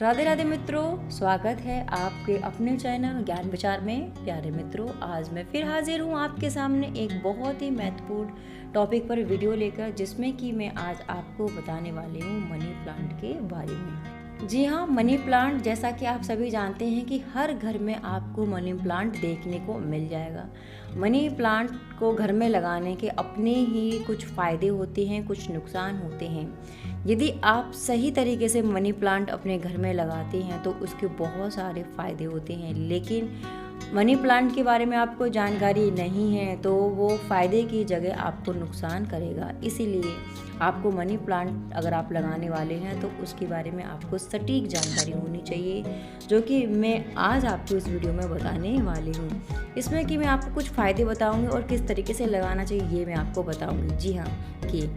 राधे राधे मित्रों, स्वागत है आपके अपने चैनल ज्ञान विचार में। प्यारे मित्रों, आज मैं फिर हाजिर हूँ आपके सामने एक बहुत ही महत्वपूर्ण टॉपिक पर वीडियो लेकर, जिसमें कि मैं आज आपको बताने वाली हूँ मनी प्लांट के बारे में। जी हाँ, मनी प्लांट, जैसा कि आप सभी जानते हैं कि हर घर में आपको मनी प्लांट देखने को मिल जाएगा। मनी प्लांट को घर में लगाने के अपने ही कुछ फ़ायदे होते हैं, कुछ नुकसान होते हैं। यदि आप सही तरीके से मनी प्लांट अपने घर में लगाते हैं तो उसके बहुत सारे फ़ायदे होते हैं, लेकिन मनी प्लांट के बारे में आपको जानकारी नहीं है तो वो फ़ायदे की जगह आपको नुकसान करेगा। इसीलिए आपको मनी प्लांट अगर आप लगाने वाले हैं तो उसके बारे में आपको सटीक जानकारी होनी चाहिए, जो कि मैं आज आपको इस वीडियो में बताने वाली हूँ। इसमें कि मैं आपको कुछ फ़ायदे बताऊँगी और किस तरीके से लगाना चाहिए ये मैं आपको बताऊँगी। जी हाँ, कि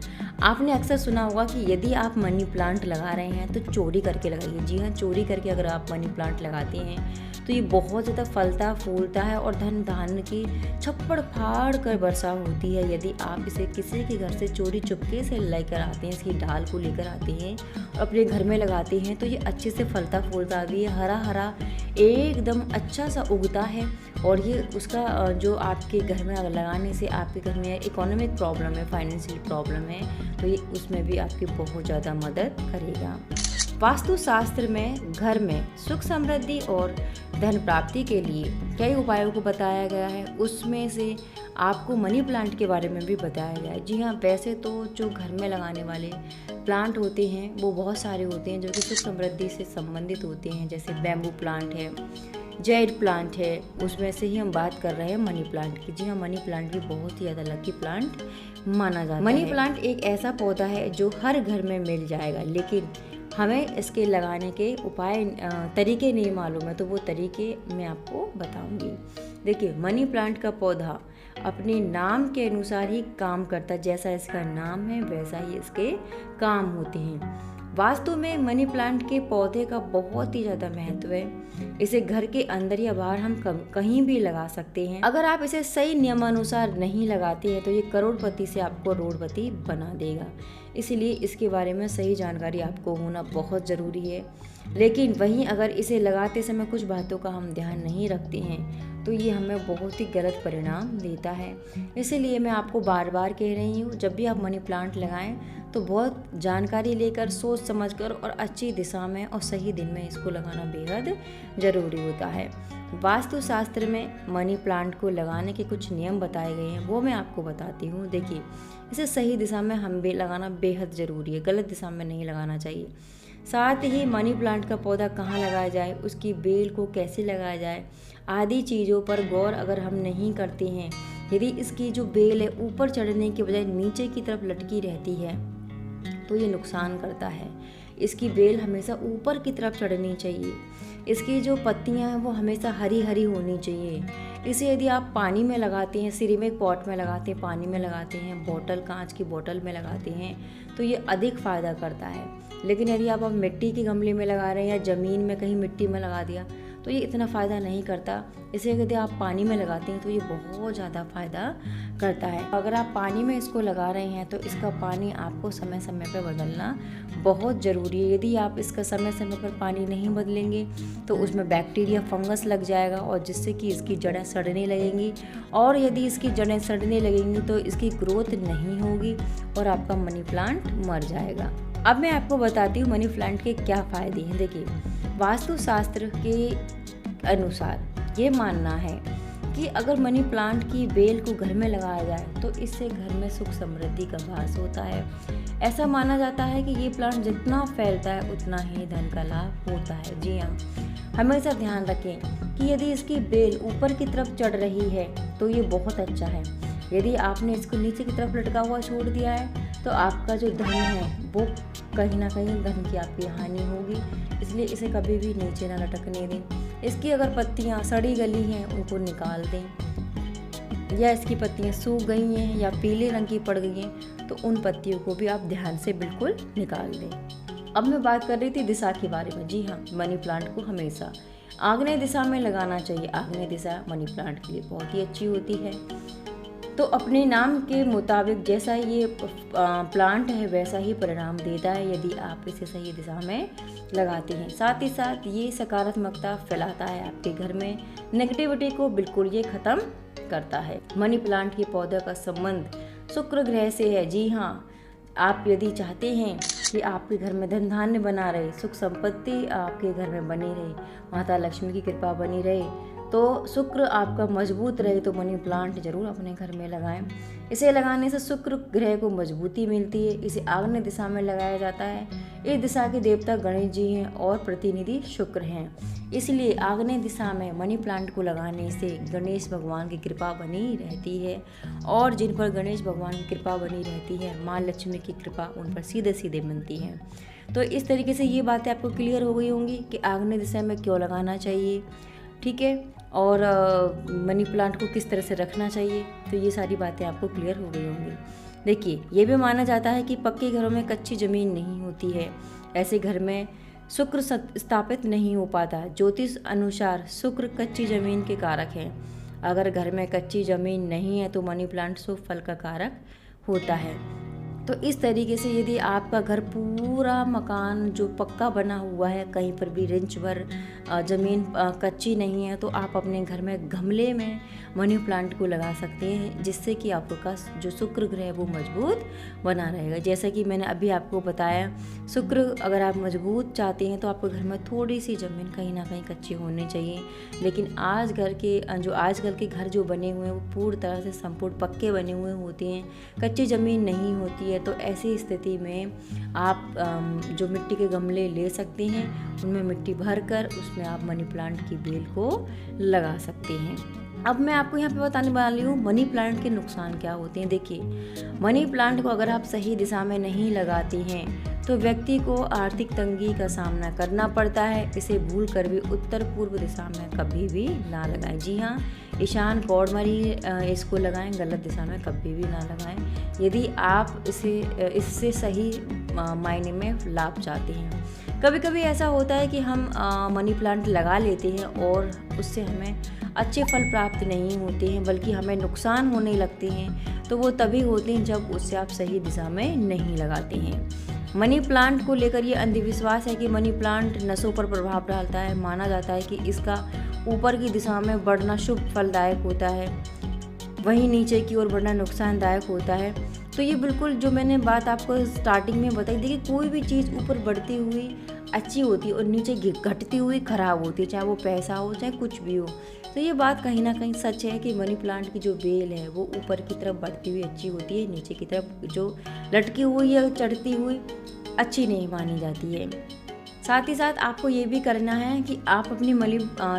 आपने अक्सर सुना होगा कि यदि आप मनी प्लांट लगा रहे हैं तो चोरी करके लगाइए। जी हाँ, चोरी करके अगर आप मनी प्लांट लगाते हैं तो ये बहुत ज़्यादा फलता फूलता है और धन धान्य की छप्पड़ फाड़ कर वर्षा होती है। यदि आप इसे किसी के घर से चोरी चुपके से लेकर आते हैं, इसकी डाल को लेकर आते हैं और अपने घर में लगाते हैं तो ये अच्छे से फलता फूलता भी है, हरा हरा एकदम अच्छा सा उगता है। और ये उसका जो आपके घर में अगर लगाने से आपके घर में इकोनॉमिक प्रॉब्लम है, फाइनेंशियल प्रॉब्लम है, तो ये उसमें भी आपकी बहुत ज़्यादा मदद करेगा। वास्तुशास्त्र में घर में सुख समृद्धि और धन प्राप्ति के लिए कई उपायों को बताया गया है, उसमें से आपको मनी प्लांट के बारे में भी बताया गया है। जी हाँ, वैसे तो जो घर में लगाने वाले प्लांट होते हैं वो बहुत सारे होते हैं जो कि सुख समृद्धि से संबंधित होते हैं, जैसे बैम्बू प्लांट है, जेड प्लांट है, उसमें से ही हम बात कर रहे हैं मनी प्लांट की। जी हाँ, मनी प्लांट भी बहुत ही ज़्यादा लकी प्लांट माना जाता है। मनी प्लांट एक ऐसा पौधा है जो हर घर में मिल जाएगा, लेकिन हमें इसके लगाने के उपाय तरीके नहीं मालूम है, तो वो तरीके मैं आपको बताऊंगी। देखिए, मनी प्लांट का पौधा अपने नाम के अनुसार ही काम करता है। जैसा इसका नाम है वैसा ही इसके काम होते हैं। वास्तु में मनी प्लांट के पौधे का बहुत ही ज़्यादा महत्व है। इसे घर के अंदर या बाहर हम कहीं भी लगा सकते हैं। अगर आप इसे सही नियमानुसार नहीं लगाते हैं तो ये करोड़पति से आपको रोड़पति बना देगा। इसीलिए इसके बारे में सही जानकारी आपको होना बहुत ज़रूरी है। लेकिन वहीं अगर इसे लगाते समय कुछ बातों का हम ध्यान नहीं रखते हैं तो ये हमें बहुत ही गलत परिणाम देता है। इसीलिए मैं आपको बार बार कह रही हूँ, जब भी आप मनी प्लांट लगाएं तो बहुत जानकारी लेकर, सोच समझकर और अच्छी दिशा में और सही दिन में इसको लगाना बेहद ज़रूरी होता है। वास्तुशास्त्र में मनी प्लांट को लगाने के कुछ नियम बताए गए हैं, वो मैं आपको बताती हूँ। देखिए, इसे सही दिशा में हम भी लगाना बेहद ज़रूरी है, गलत दिशा में नहीं लगाना चाहिए। साथ ही मनी प्लांट का पौधा कहाँ लगाया जाए, उसकी बेल को कैसे लगाया जाए, आदि चीज़ों पर गौर अगर हम नहीं करते हैं, यदि इसकी जो बेल है ऊपर चढ़ने के बजाय नीचे की तरफ लटकी रहती है तो ये नुकसान करता है। इसकी बेल हमेशा ऊपर की तरफ चढ़नी चाहिए। इसकी जो पत्तियां हैं वो हमेशा हरी हरी होनी चाहिए। इसे यदि आप पानी में लगाते हैं, सिरेमिक पॉट में लगाते हैं, पानी में लगाते हैं, बोतल, कांच की बोतल में लगाते हैं तो ये अधिक फ़ायदा करता है। लेकिन यदि आप मिट्टी के गमले में लगा रहे हैं या ज़मीन में कहीं मिट्टी में लगा दिया तो ये इतना फ़ायदा नहीं करता। इसे यदि आप पानी में लगाते हैं तो ये बहुत ज़्यादा फ़ायदा करता है। अगर आप पानी में इसको लगा रहे हैं तो इसका पानी आपको समय समय पर बदलना बहुत ज़रूरी है। यदि आप इसका समय समय पर पानी नहीं बदलेंगे तो उसमें बैक्टीरिया, फंगस लग जाएगा और जिससे कि इसकी जड़ें सड़ने लगेंगी, और यदि इसकी जड़ें सड़ने लगेंगी तो इसकी ग्रोथ नहीं होगी और आपका मनी प्लांट मर जाएगा। अब मैं आपको बताती हूँ मनी प्लांट के क्या फ़ायदे हैं। देखिए, वास्तुशास्त्र के अनुसार ये मानना है कि अगर मनी प्लांट की बेल को घर में लगाया जाए तो इससे घर में सुख समृद्धि का वास होता है। ऐसा माना जाता है कि ये प्लांट जितना फैलता है उतना ही धन का लाभ होता है। जी हाँ, हमेशा ध्यान रखें कि यदि इसकी बेल ऊपर की तरफ चढ़ रही है तो ये बहुत अच्छा है। यदि आपने इसको नीचे की तरफ लटका हुआ छोड़ दिया है तो आपका जो धन है वो कहीं ना कहीं धन की आपकी हानि होगी। इसलिए इसे कभी भी नीचे ना लटकने दें। इसकी अगर पत्तियां सड़ी गली हैं उनको निकाल दें, या इसकी पत्तियां सूख गई हैं या पीले रंग की पड़ गई हैं तो उन पत्तियों को भी आप ध्यान से बिल्कुल निकाल दें। अब मैं बात कर रही थी दिशा के बारे में। जी हाँ, मनी प्लांट को हमेशा आग्नेय दिशा में लगाना चाहिए। आग्नेय दिशा मनी प्लांट के लिए बहुत ही अच्छी होती है। तो अपने नाम के मुताबिक जैसा ये प्लांट है वैसा ही परिणाम देता है यदि आप इसे सही दिशा में लगाते हैं। साथ ही साथ ये सकारात्मकता फैलाता है आपके घर में, नेगेटिविटी को बिल्कुल ये ख़त्म करता है। मनी प्लांट के पौधे का संबंध शुक्र ग्रह से है। जी हाँ, आप यदि चाहते हैं कि आपके घर में धन धान्य बना रहे, सुख संपत्ति आपके घर में बनी रहे, माता लक्ष्मी की कृपा बनी रहे, तो शुक्र आपका मजबूत रहे, तो मनी प्लांट जरूर अपने घर में लगाएं। इसे लगाने से शुक्र ग्रह को मजबूती मिलती है। इसे आग्नेय दिशा में लगाया जाता है। इस दिशा के देवता गणेश जी हैं और प्रतिनिधि शुक्र हैं, इसलिए आग्नेय दिशा में मनी प्लांट को लगाने से गणेश भगवान की कृपा बनी रहती है। और जिन पर गणेश भगवान की कृपा बनी रहती है, माँ लक्ष्मी की कृपा उन पर सीधे सीधे मिलती है। तो इस तरीके से ये बातें आपको क्लियर हो गई होंगी कि आग्नेय दिशा में क्यों लगाना चाहिए, ठीक है, और मनी प्लांट को किस तरह से रखना चाहिए। तो ये सारी बातें आपको क्लियर हो गई होंगी। देखिए, ये भी माना जाता है कि पक्के घरों में कच्ची ज़मीन नहीं होती है। ऐसे घर में शुक्र स्थापित नहीं हो पाता। ज्योतिष अनुसार शुक्र कच्ची ज़मीन के कारक हैं। अगर घर में कच्ची ज़मीन नहीं है तो मनी प्लांट शुभ फल का कारक होता है। तो इस तरीके से यदि आपका घर पूरा मकान जो पक्का बना हुआ है, कहीं पर भी इंच भर ज़मीन कच्ची नहीं है, तो आप अपने घर में गमले में मनी प्लांट को लगा सकते हैं, जिससे कि आपका जो शुक्र ग्रह है वो मजबूत बना रहेगा। जैसा कि मैंने अभी आपको बताया, शुक्र अगर आप मजबूत चाहते हैं तो आपके घर में थोड़ी सी ज़मीन कहीं ना कहीं कच्ची होनी चाहिए। लेकिन आजकल के घर जो बने हुए हैं वो पूरी तरह से संपूर्ण पक्के बने हुए होते हैं, कच्ची ज़मीन नहीं होती है। तो ऐसी स्थिति में आप जो मिट्टी के गमले ले सकते हैं, उनमें मिट्टी भरकर उसमें आप मनी प्लांट की बेल को लगा सकते हैं। अब मैं आपको यहाँ पे बताने वाली हूँ मनी प्लांट के नुकसान क्या होते हैं। देखिए, मनी प्लांट को अगर आप सही दिशा में नहीं लगाती हैं तो व्यक्ति को आर्थिक तंगी का सामना करना पड़ता है। इसे भूल कर भी उत्तर पूर्व दिशा में कभी भी ना लगाएं। जी हाँ, ईशान कोण में ही इसको लगाएं, गलत दिशा में कभी भी ना लगाएं यदि आप इससे सही मायने में लाभ चाहते हैं। कभी कभी ऐसा होता है कि हम मनी प्लांट लगा लेते हैं और उससे हमें अच्छे फल प्राप्त नहीं होते हैं, बल्कि हमें नुकसान होने लगते हैं। तो वो तभी होते हैं जब उससे आप सही दिशा में नहीं लगाते हैं। मनी प्लांट को लेकर ये अंधविश्वास है कि मनी प्लांट नसों पर प्रभाव डालता है। माना जाता है कि इसका ऊपर की दिशा में बढ़ना शुभ फलदायक होता है, वहीं नीचे की ओर बढ़ना नुकसानदायक होता है। तो ये बिल्कुल जो मैंने बात आपको स्टार्टिंग में बताई थी कि कोई भी चीज़ ऊपर बढ़ती हुई अच्छी होती है और नीचे घटती हुई खराब होती है, चाहे वो पैसा हो चाहे कुछ भी हो। तो ये बात कहीं ना कहीं सच है कि मनी प्लांट की जो बेल है वो ऊपर की तरफ बढ़ती हुई अच्छी होती है, नीचे की तरफ जो लटकी हुई या चढ़ती हुई अच्छी नहीं मानी जाती है। साथ ही साथ आपको ये भी करना है कि आप अपनी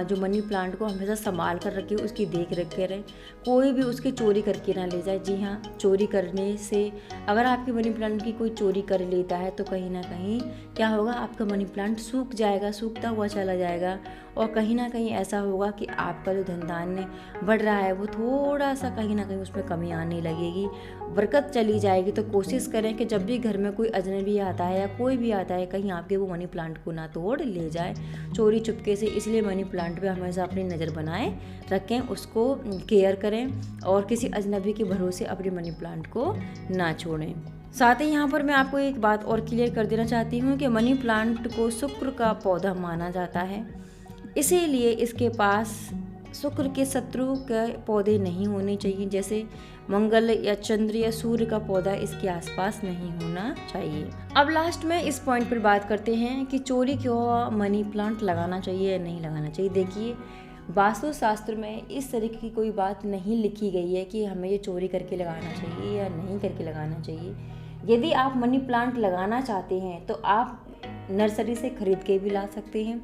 जो मनी प्लांट को हमेशा संभाल कर रखें, उसकी देख रेख करें, कोई भी उसकी चोरी करके ना ले जाए। जी हाँ, चोरी करने से अगर आपकी मनी प्लांट की कोई चोरी कर लेता है तो कहीं ना कहीं क्या होगा, आपका मनी प्लांट सूख जाएगा, सूखता हुआ चला जाएगा। और कहीं ना कहीं ऐसा होगा कि आपका जो धन धान्य बढ़ रहा है वो थोड़ा सा कहीं ना कहीं उसमें कमी आने लगेगी, बरकत चली जाएगी। तो कोशिश करें कि जब भी घर में कोई अजनबी आता है या कोई भी आता है, कहीं आपके वो मनी प्लांट को ना तोड़ ले जाए चोरी चुपके से। इसलिए मनी प्लांट पे हमेशा अपनी नज़र बनाए रखें, उसको केयर करें और किसी अजनबी के भरोसे अपने मनी प्लांट को ना छोड़ें। साथ ही यहाँ पर मैं आपको एक बात और क्लियर कर देना चाहती हूँ कि मनी प्लांट को शुक्र का पौधा माना जाता है, इसीलिए इसके पास शुक्र के शत्रु के पौधे नहीं होने चाहिए। जैसे मंगल या चंद्र या सूर्य का पौधा इसके आसपास नहीं होना चाहिए। अब लास्ट में इस पॉइंट पर बात करते हैं कि चोरी क्यों मनी प्लांट लगाना चाहिए या नहीं लगाना चाहिए। देखिए, वास्तुशास्त्र में इस तरीके की कोई बात नहीं लिखी गई है कि हमें ये चोरी करके लगाना चाहिए या नहीं करके लगाना चाहिए। यदि आप मनी प्लांट लगाना चाहते हैं तो आप नर्सरी से खरीद के भी ला सकते हैं,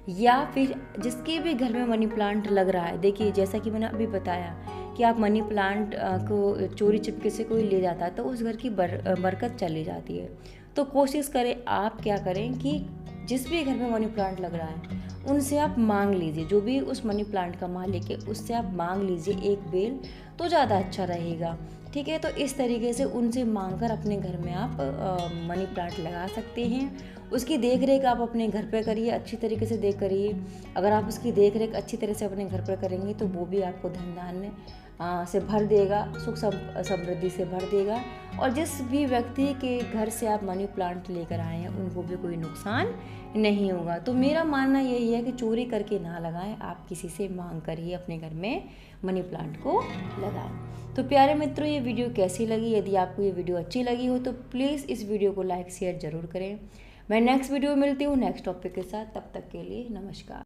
या फिर जिसके भी घर में मनी प्लांट लग रहा है। देखिए, जैसा कि मैंने अभी बताया कि आप मनी प्लांट को चोरी छिपके से कोई ले जाता है तो उस घर की बरकत चली जाती है। तो कोशिश करें, आप क्या करें कि जिस भी घर में मनी प्लांट लग रहा है उनसे आप मांग लीजिए, जो भी उस मनी प्लांट का मालिक है उससे आप मांग लीजिए एक बेल, तो ज़्यादा अच्छा रहेगा। ठीक है, तो इस तरीके से उनसे मांगकर अपने घर में आप मनी प्लांट लगा सकते हैं। उसकी देख रेख आप अपने घर पर करिए, अच्छी तरीके से देख करिए। अगर आप उसकी देख रेख अच्छी तरह से अपने घर पर करेंगे तो वो भी आपको धन धान्य से भर देगा, सुख समृद्धि से भर देगा। और जिस भी व्यक्ति के घर से आप मनी प्लांट लेकर आए हैं उनको भी कोई नुकसान नहीं होगा। तो मेरा मानना यही है कि चोरी करके ना लगाएं, आप किसी से मांग कर ही अपने घर में मनी प्लांट को लगाएं। तो प्यारे मित्रों, ये वीडियो कैसी लगी? यदि आपको ये वीडियो अच्छी लगी हो तो प्लीज़ इस वीडियो को लाइक शेयर ज़रूर करें। मैं नेक्स्ट वीडियो में मिलती हूँ नेक्स्ट टॉपिक के साथ। तब तक के लिए नमस्कार।